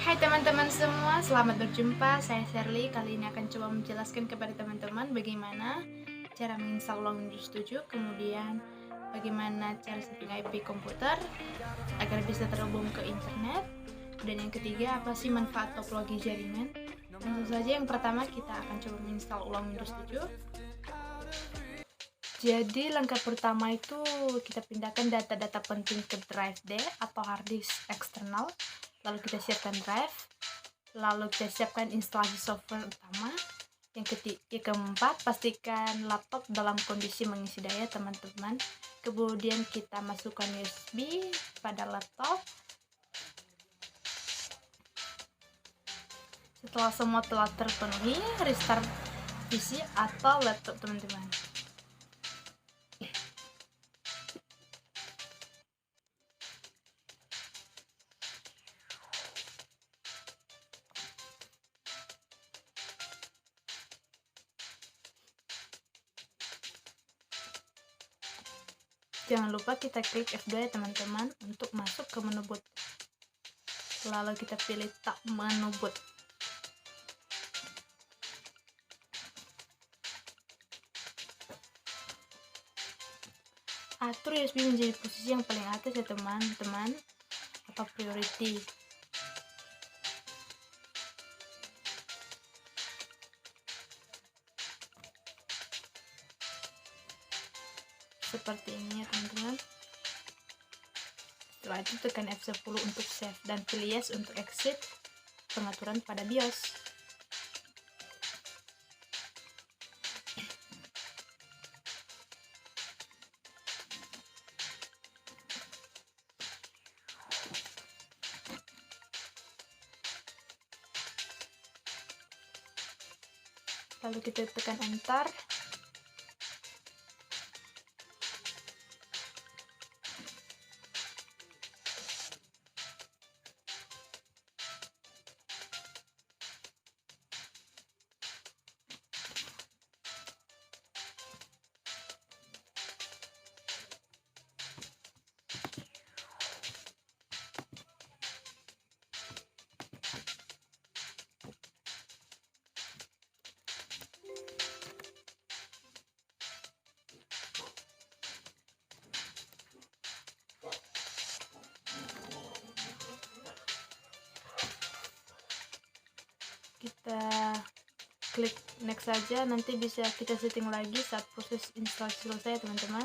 Hai teman-teman semua, selamat berjumpa. Saya Sherly. Kali ini akan coba menjelaskan kepada teman-teman bagaimana cara menginstal Windows 7, kemudian bagaimana cara setting IP komputer agar bisa terhubung ke internet, dan yang ketiga apa sih manfaat topologi jaringan. Langsung saja, yang pertama kita akan coba menginstal ulang Windows 7. Jadi langkah pertama itu kita pindahkan data-data penting ke drive D atau hard disk eksternal, lalu kita siapkan drive, lalu kita siapkan instalasi software utama. Yang keempat, pastikan laptop dalam kondisi mengisi daya teman-teman. Kemudian kita masukkan USB pada laptop. Setelah semua telah terpenuhi, restart PC atau laptop teman-teman. Jangan lupa kita klik F2 ya teman-teman untuk masuk ke menu boot. Lalu kita pilih tab menu boot. Atur USB menjadi posisi yang paling atas ya teman-teman, atau priority. Seperti ini ya teman-teman. Setelah itu tekan F10 untuk save dan pilih yes untuk exit pengaturan pada BIOS. Lalu kita tekan enter. Kita klik next saja, nanti bisa kita setting lagi saat proses instalasi selesai teman-teman.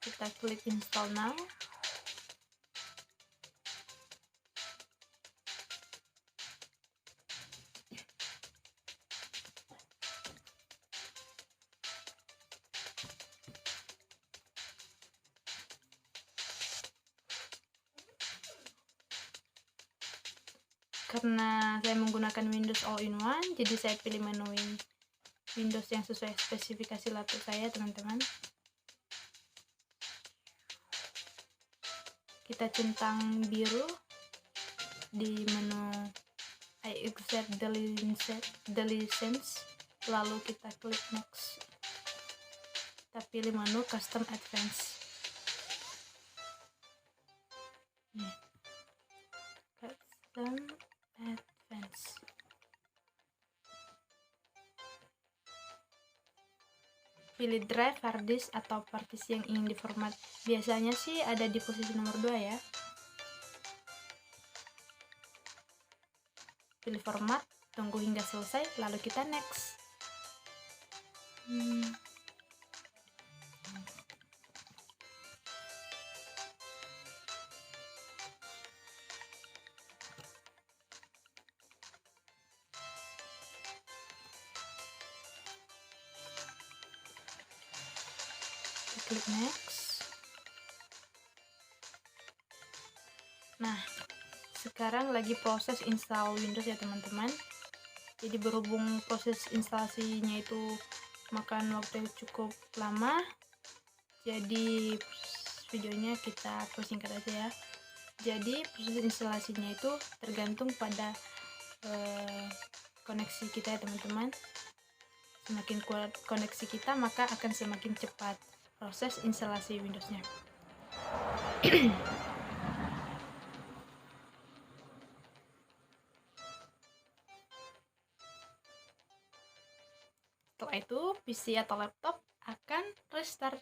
Kita klik install now. Karena saya menggunakan Windows All-in-One, jadi saya pilih menu Windows yang sesuai spesifikasi laptop saya teman-teman. Kita centang biru di menu I accept the license, lalu kita klik next. Kita pilih menu custom advanced. Custom advanced. Pilih drive, hard disk, atau partisi yang ingin diformat. Biasanya sih ada di posisi nomor 2 ya. Pilih format, tunggu hingga selesai, lalu kita next. Klik next. Nah, sekarang lagi proses install Windows ya teman-teman. Jadi berhubung proses instalasinya itu makan waktu yang cukup lama, jadi videonya kita persingkat aja ya. Jadi proses instalasinya itu tergantung pada koneksi kita ya teman-teman. Semakin kuat koneksi kita, maka akan semakin cepat proses instalasi Windowsnya. Setelah itu PC atau laptop akan restart.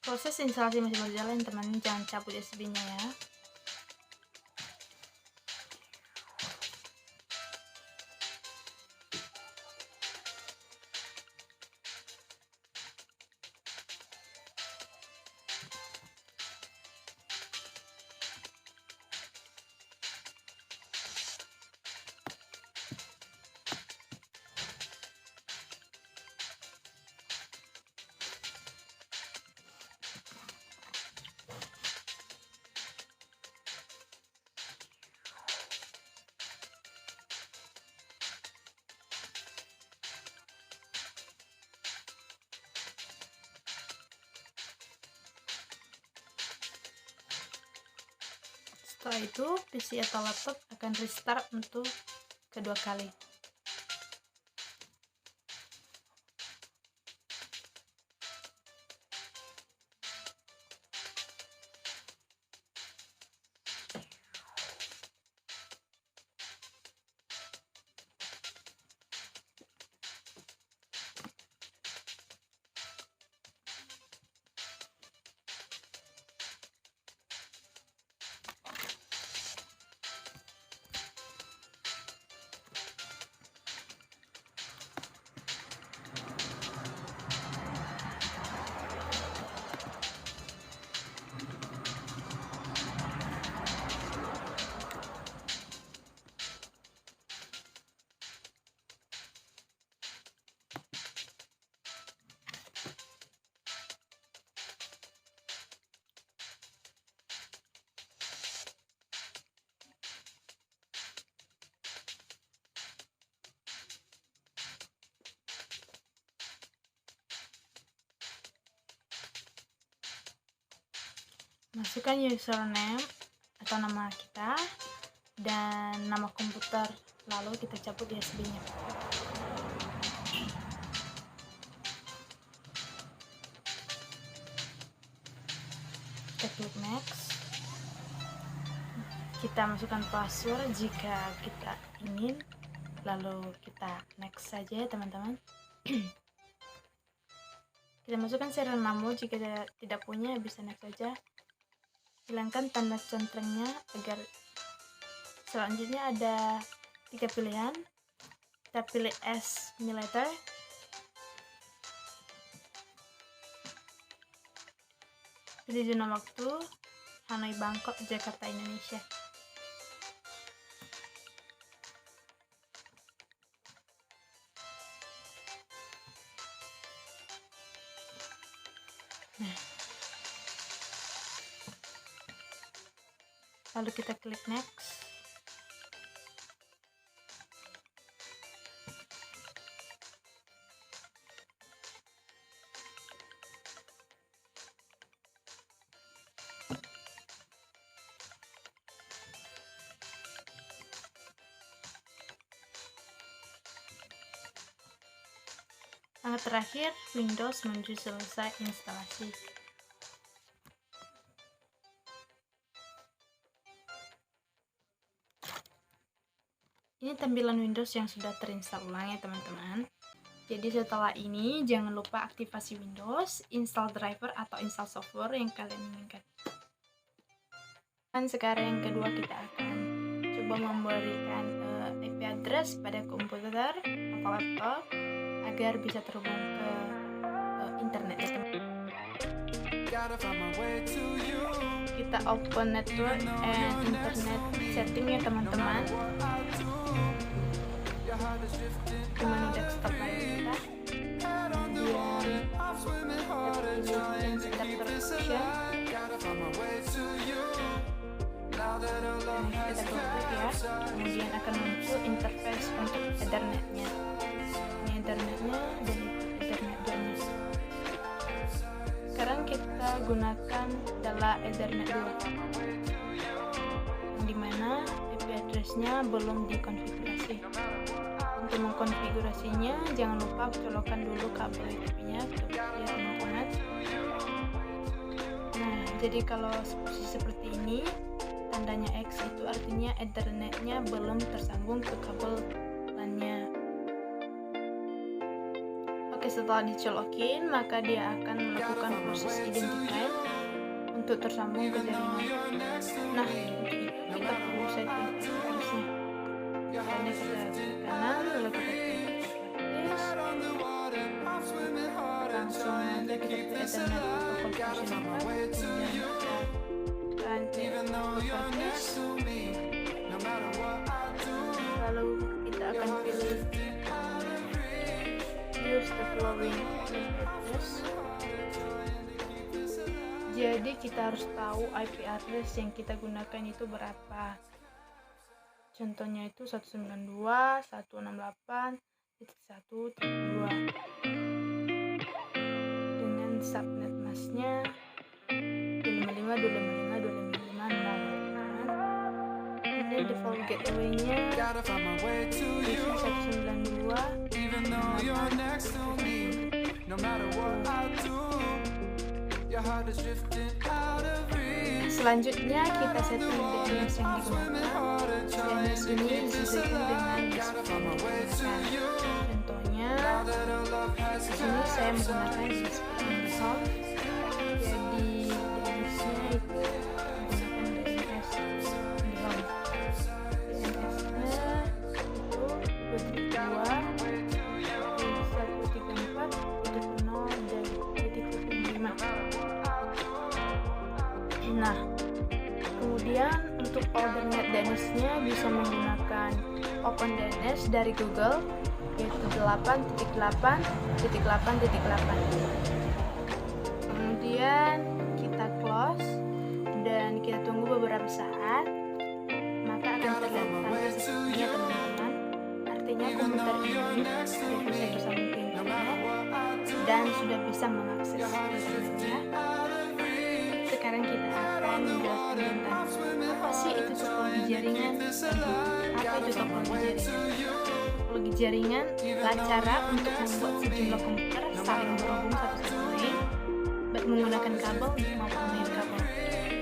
Proses instalasi masih berjalan, teman-teman, jangan cabut USB-nya ya. Setelah itu, PC atau laptop akan restart untuk kedua kali. Masukkan username atau nama kita dan nama komputer, lalu kita cabut USB-nya. Kita klik next. Kita masukkan password jika kita ingin, lalu kita next saja, teman-teman. Kita masukkan serial number, jika tidak punya bisa next saja. Hilangkan tanda centrengnya agar selanjutnya ada 3 pilihan. Kita pilih S militer, pilih zona waktu Hanoi Bangkok Jakarta Indonesia. Lalu kita klik next. Langkah terakhir, Windows menuju selesai instalasi. Ini tampilan Windows yang sudah terinstall ulang ya, teman-teman. Jadi setelah ini jangan lupa aktivasi Windows, install driver atau install software yang kalian inginkan. Dan sekarang yang kedua, kita akan coba memberikan IP address pada komputer atau laptop agar bisa terhubung ke internet ya, teman-teman. Kita open network and internet setting ya, teman-teman. Di menu desktop layar kita. kemudian akan muncul interface untuk Ethernetnya. Ini Ethernetnya dan Ethernet 2-nya. Sekarang kita gunakan adalah Ethernet 2, dimana IP address-nya belum dikonfigurasi. Untuk mengkonfigurasinya, jangan lupa colokan dulu kabel IP-nya ke bagian teman-teman. Nah, jadi kalau posisi seperti ini, tandanya X itu artinya Ethernetnya belum tersambung ke kabel LAN-nya. Oke, setelah dicolokin, maka dia akan melakukan proses identifier untuk tersambung ke jaringan. Nah, untuk itu kita perlu setting address-nya. Caranya kita klik kanan, lalu kita pilih address. Langsung aja kita pilih Ethernet protocol version 4, kemudian kita akan pilih address. Lalu kita akan pilih use the following address. Jadi kita harus tahu IP address yang kita gunakan itu berapa. Contohnya itu 192.168.1.2 dengan subnet masknya 255.255.255.0. Kemudian default gateway-nya isi 192. Selanjutnya kita setting DNS yang digunakan. DNS ini disesuaikan dengan contohnya di sini saya menggunakan IndiHome. Jadi DNS-nya itu menggunakan DNS IndiHome. DNS-nya itu 232.134.0 dan 5. Nah, kemudian untuk alternate DNS-nya bisa menggunakan OpenDNS dari Google, yaitu 8.8.8.8. Kemudian kita close dan kita tunggu beberapa saat, maka akan terlihat tanda sepertinya teman-teman. Artinya komputer ini sudah bisa bersambung ke internet dan sudah bisa mengakses internetnya. Sekarang kita akan menjelaskan tentang apa sih itu topologi jaringan dan apa itu topologi jaringan. Topologi jaringan adalah cara untuk membuat sejumlah komputer saling berhubung satu sama lain, baik menggunakan kabel maupun nirkabel.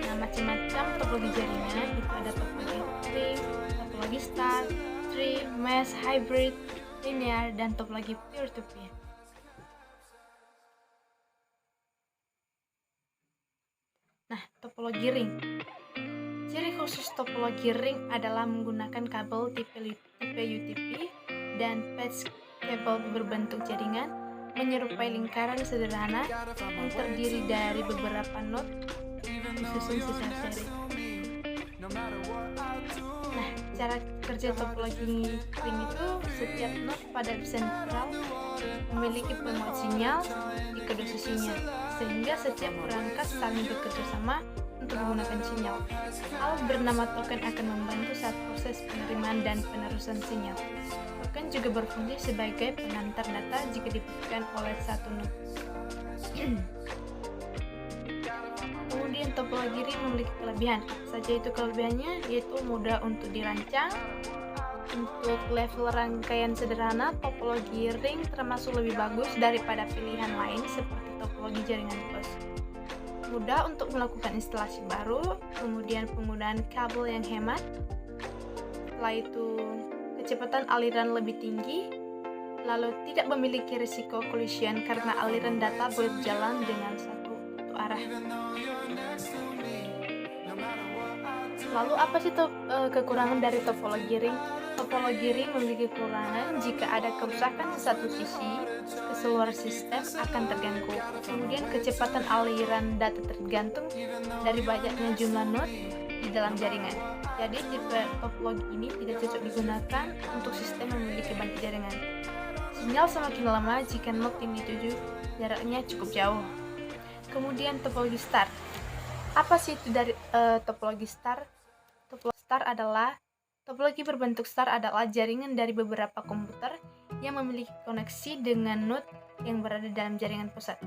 Nah, macam-macam topologi jaringan itu ada topologi string, topologi star, tree, mesh, hybrid, linear, dan topologi peer-to-peer. Nah, topologi ring. Ciri khusus topologi ring adalah menggunakan kabel tipe UTP dan patch kabel berbentuk jaringan menyerupai lingkaran sederhana yang terdiri dari beberapa node disusun secara seri. Nah, cara kerja topologi ring itu setiap node pada sentral memiliki pemuat sinyal di kedua sisinya, sehingga setiap perangkat saling bekerja sama untuk menggunakan sinyal. Hal bernama token akan membantu saat proses penerimaan dan penerusan sinyal. Token juga berfungsi sebagai pengantar data jika dibutuhkan oleh satu node. Kemudian topologi ring memiliki kelebihan. Apa saja itu kelebihannya? Yaitu mudah untuk dirancang. Untuk level rangkaian sederhana, topologi ring termasuk lebih bagus daripada pilihan lain seperti topologi jaringan pos. Mudah untuk melakukan instalasi baru, kemudian penggunaan kabel yang hemat. Setelah itu, kecepatan aliran lebih tinggi, lalu tidak memiliki risiko collision karena aliran data berjalan dengan satu arah. Lalu apa sih kekurangan dari topologi ring? Topologi ring memiliki kekurangan jika ada kerusakan di satu sisi, keseluruhan sistem akan terganggu. Kemudian kecepatan aliran data tergantung dari banyaknya jumlah node di dalam jaringan. Jadi tipe topologi ini tidak cocok digunakan untuk sistem yang memiliki banyak jaringan. Sinyal semakin lemah jika node yang dituju jaraknya cukup jauh. Kemudian topologi star. Apa sih itu dari topologi star? Topologi star adalah Topologi berbentuk star adalah jaringan dari beberapa komputer yang memiliki koneksi dengan node yang berada dalam jaringan pusat.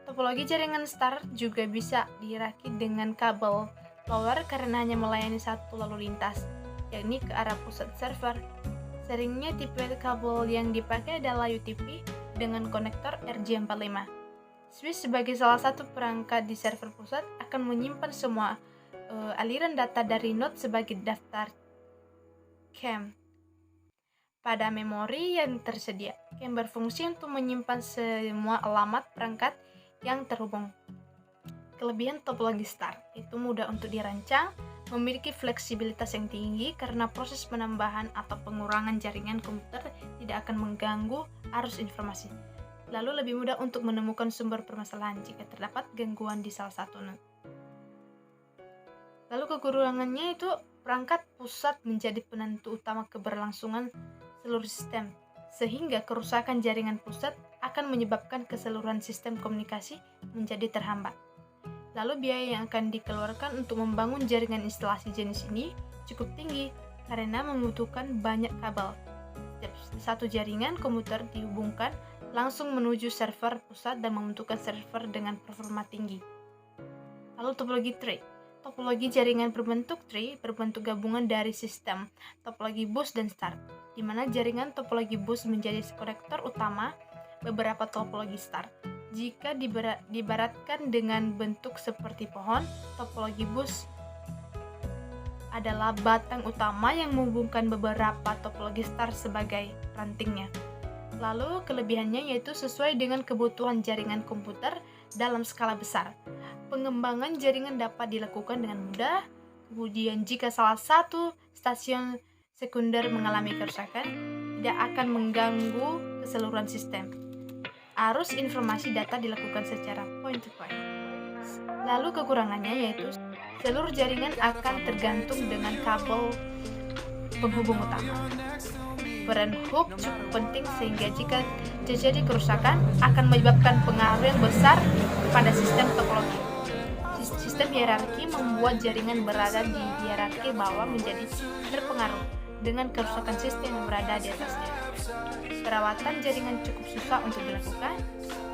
Topologi jaringan star juga bisa dirakit dengan kabel lower karena hanya melayani satu lalu lintas, yakni ke arah pusat server. Seringnya tipe kabel yang dipakai adalah UTP dengan konektor RJ45. Swiss sebagai salah satu perangkat di server pusat akan menyimpan semua aliran data dari node sebagai daftar CAM pada memori yang tersedia. CAM berfungsi untuk menyimpan semua alamat perangkat yang terhubung. Kelebihan topologi star itu mudah untuk dirancang, memiliki fleksibilitas yang tinggi karena proses penambahan atau pengurangan jaringan komputer tidak akan mengganggu arus informasi. Lalu lebih mudah untuk menemukan sumber permasalahan jika terdapat gangguan di salah satu node. Lalu kekurangannya itu perangkat pusat menjadi penentu utama keberlangsungan seluruh sistem, sehingga kerusakan jaringan pusat akan menyebabkan keseluruhan sistem komunikasi menjadi terhambat. Lalu biaya yang akan dikeluarkan untuk membangun jaringan instalasi jenis ini cukup tinggi karena membutuhkan banyak kabel. Satu jaringan komputer dihubungkan langsung menuju server pusat dan membutuhkan server dengan performa tinggi. Lalu topologi tree. Topologi jaringan berbentuk tree berbentuk gabungan dari sistem topologi bus dan star, di mana jaringan topologi bus menjadi konektor utama beberapa topologi star. Jika diibaratkan dengan bentuk seperti pohon, topologi bus adalah batang utama yang menghubungkan beberapa topologi star sebagai rantingnya. Lalu kelebihannya yaitu sesuai dengan kebutuhan jaringan komputer dalam skala besar. Pengembangan jaringan dapat dilakukan dengan mudah. Kemudian jika salah satu stasiun sekunder mengalami kerusakan, tidak akan mengganggu keseluruhan sistem. Arus informasi data dilakukan secara point to point. Lalu kekurangannya yaitu seluruh jaringan akan tergantung dengan kabel penghubung utama. Peran hub cukup penting sehingga jika terjadi kerusakan akan menyebabkan pengaruh yang besar pada sistem topologi. Sistem hierarki membuat jaringan berada di hierarki bawah menjadi terpengaruh dengan kerusakan sistem yang berada di atasnya. Perawatan jaringan cukup susah untuk dilakukan.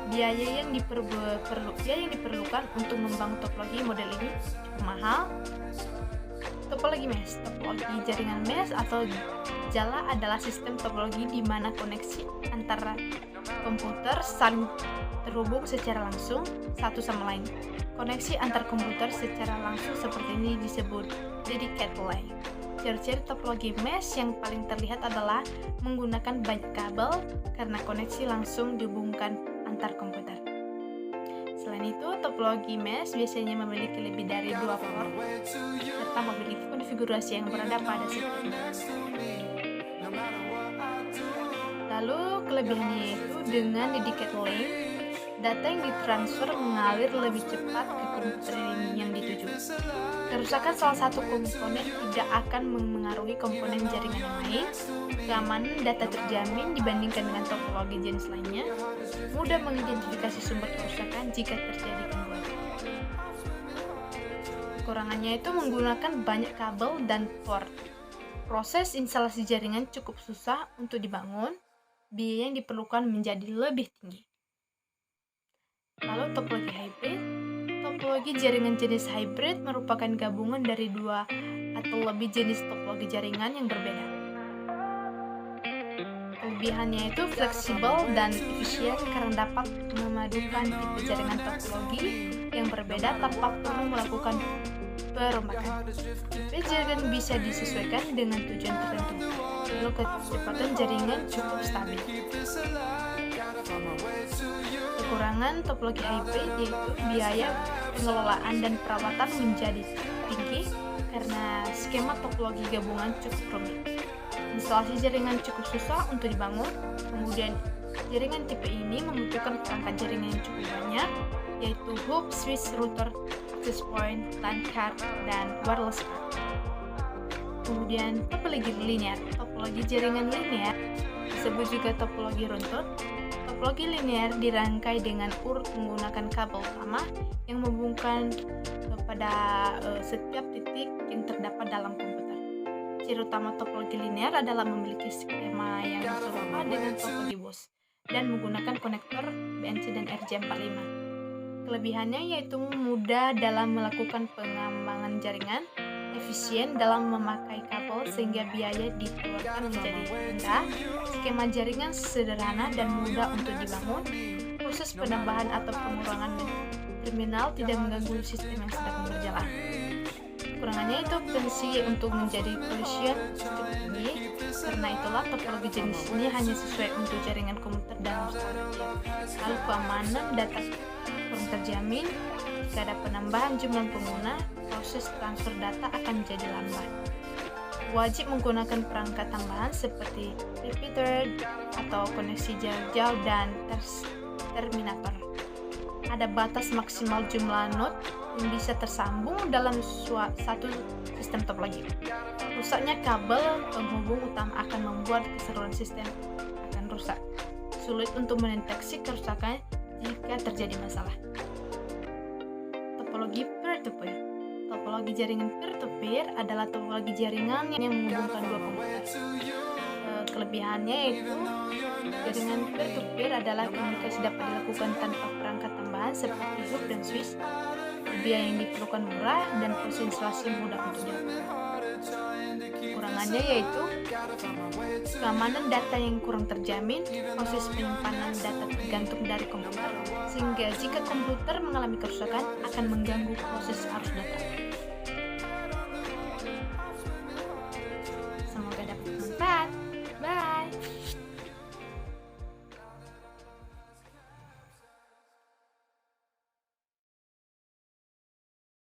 Biaya yang diperlukan untuk membangun topologi model ini cukup mahal. Topologi mesh. Topologi jaringan mesh atau jala adalah sistem topologi di mana koneksi antara komputer saling terhubung secara langsung satu sama lain. Koneksi antar komputer secara langsung seperti ini disebut dedicated line. Ciri-ciri topologi mesh yang paling terlihat adalah menggunakan banyak kabel karena koneksi langsung dihubungkan antar komputer. Selain itu, topologi mesh biasanya memiliki lebih dari 2 port serta memiliki konfigurasi yang berada pada sistem. Lalu kelebihannya itu dengan dedicated link, data yang ditransfer mengalir lebih cepat ke komputer yang dituju. Kerusakan salah satu komponen tidak akan mengaruhi komponen jaringan yang lain. Keamanan data terjamin dibandingkan dengan topologi jenis lainnya. Mudah mengidentifikasi sumber kerusakan jika terjadi gangguan. Kekurangannya itu menggunakan banyak kabel dan port. Proses instalasi jaringan cukup susah untuk dibangun. Biaya yang diperlukan menjadi lebih tinggi. Lalu topologi hybrid. Topologi jaringan jenis hybrid merupakan gabungan dari 2 atau lebih jenis topologi jaringan yang berbeda. Kelebihannya itu fleksibel dan efisien karena dapat memadukan tipe jaringan topologi yang berbeda tanpa perlu melakukan perombakan. Tipe jaringan bisa disesuaikan dengan tujuan tertentu. Lalu kecepatan jaringan cukup stabil. Kekurangan topologi hybrid yaitu biaya pengelolaan dan perawatan menjadi tinggi karena skema topologi gabungan cukup rumit. Instalasi jaringan cukup susah untuk dibangun. Kemudian jaringan tipe ini membutuhkan perangkat jaringan yang cukup banyak, yaitu hub, switch, router, access point, LAN card, dan wireless card. Kemudian topologi linear. Topologi jaringan linear disebut juga topologi runtut. Topologi linear dirangkai dengan urut menggunakan kabel utama yang menghubungkan pada setiap titik yang terdapat dalam komputer. Ciri utama topologi linear adalah memiliki skema yang serupa dengan topologi BOS dan menggunakan konektor BNC dan RJ45. Kelebihannya yaitu mudah dalam melakukan pengembangan jaringan, efisien dalam memakai kabel sehingga biaya dikeluarkan menjadi rendah, skema jaringan sederhana dan mudah untuk dibangun, proses penambahan atau pengurangan terminal tidak mengganggu sistem yang sedang berjalan. Kekurangannya itu potensi untuk menjadi collision cukup tinggi, karena itulah topologi jenis ini hanya sesuai untuk jaringan komputer dan startup. Lalu keamanan data kurang terjamin, jika ada penambahan jumlah pengguna, proses transfer data akan menjadi lambat. Wajib menggunakan perangkat tambahan seperti repeater atau koneksi jarak jauh dan terminator. Ada batas maksimal jumlah node yang bisa tersambung dalam satu sistem topologi. Rusaknya kabel penghubung utama akan membuat keseluruhan sistem akan rusak. Sulit untuk mendeteksi kerusakan jika terjadi masalah. Topologi peer-to-peer. Topologi jaringan peer-to-peer adalah topologi jaringan yang menghubungkan dua komputer. Kelebihannya yaitu jaringan peer-to-peer adalah komunikasi dapat dilakukan tanpa perangkat tambahan seperti hub dan switch. Biaya yang diperlukan murah dan proses instalasi mudah untuk dilakukan. Kekurangannya yaitu keamanan data yang kurang terjamin, proses penyimpanan data tergantung dari komputer, sehingga jika komputer mengalami kerusakan akan mengganggu proses arus data.